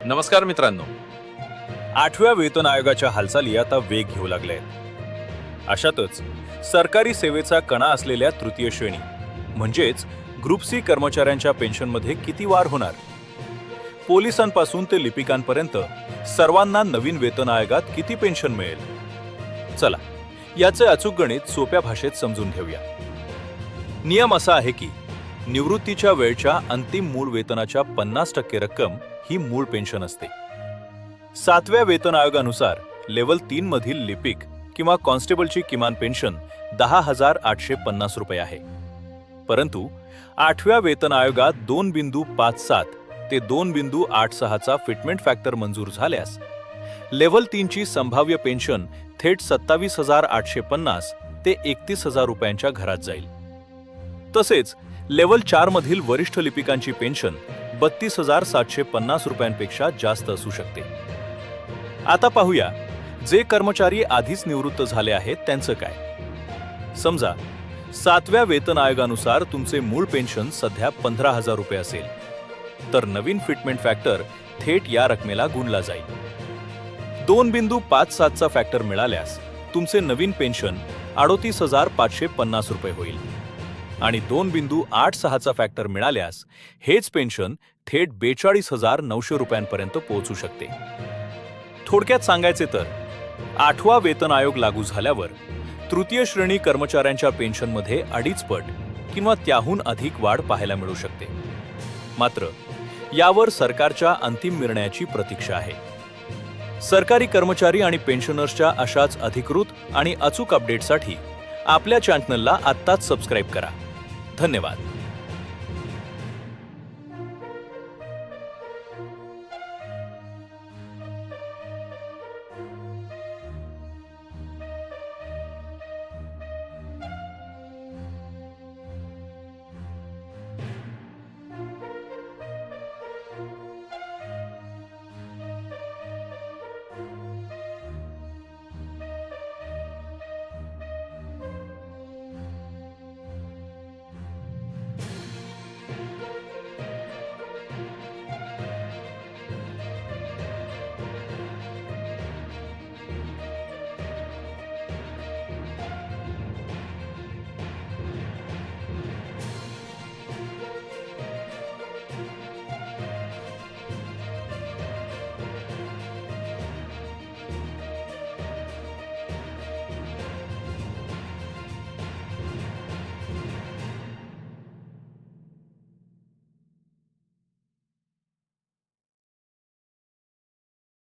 नमस्कार मित्रांनो. 8व्या वेतन आयोगाच्या हालचाली आता वेग घेऊ लागल्या आहेत. अशातच सरकारी सेवेचा कणा असलेल्या तृतीय श्रेणी म्हणजेच ग्रुप सी कर्मचाऱ्यांच्या पेन्शनमध्ये किती वाढ होणार? पोलिसांपासून ते लिपिकांपर्यंत सर्वांना नवीन वेतन आयोगात किती पेन्शन मिळेल? चला, याचे अचूक गणित सोप्या भाषेत समजून घेऊया. नियम असा आहे की निवृत्तीच्या वेळच्या अंतिम मूळ वेतनाच्या 50% रक्कम ही मूळ पेन्शन असते. 7व्या वेतन आयोगानुसार लेव्हल 3 मधील लिपिक किंवा कॉन्स्टेबलची किमान पेन्शन 10,850 रुपये आहे. परंतु 8व्या वेतन आयोगात 2.57 ते 2.86 चा फिटमेंट फॅक्टर मंजूर झाल्यास लेव्हल 3 ची संभाव्य पेन्शन थेट 27,850 ते 31,000 रुपयांच्या घरात जाईल. तसेच लेव्हल 4 मधील वरिष्ठ लिपिकांची पेन्शन 32,750 रुपयांपेक्षा जास्त असू शकते. आता पाहूया जे कर्मचारी आधीच निवृत्त झाले आहेत त्यांचं काय. समजा 7व्या वेतन आयोगानुसार तुमचे मूळ पेन्शन सध्या 15,000 रुपये असेल, तर नवीन फिटमेंट फॅक्टर थेट या रकमेला गुणला जाईल. 2.57 चा फॅक्टर मिळाल्यास तुमचे नवीन पेन्शन 38,550 रुपये होईल आणि 2.86 चा फॅक्टर मिळाल्यास हेच पेन्शन थेट 42,900 रुपयांपर्यंत पोहोचू शकते. थोडक्यात सांगायचे तर 8वा वेतन आयोग लागू झाल्यावर तृतीय श्रेणी कर्मचाऱ्यांच्या पेन्शनमध्ये 2.5 पट किंवा त्याहून अधिक वाढ पाहायला मिळू शकते. मात्र यावर सरकारच्या अंतिम निर्णयाची प्रतीक्षा आहे. सरकारी कर्मचारी आणि पेन्शनर्सच्या अशाच अधिकृत आणि अचूक अपडेटसाठी आपल्या चॅनलला आत्ताच सबस्क्राईब करा. धन्यवाद.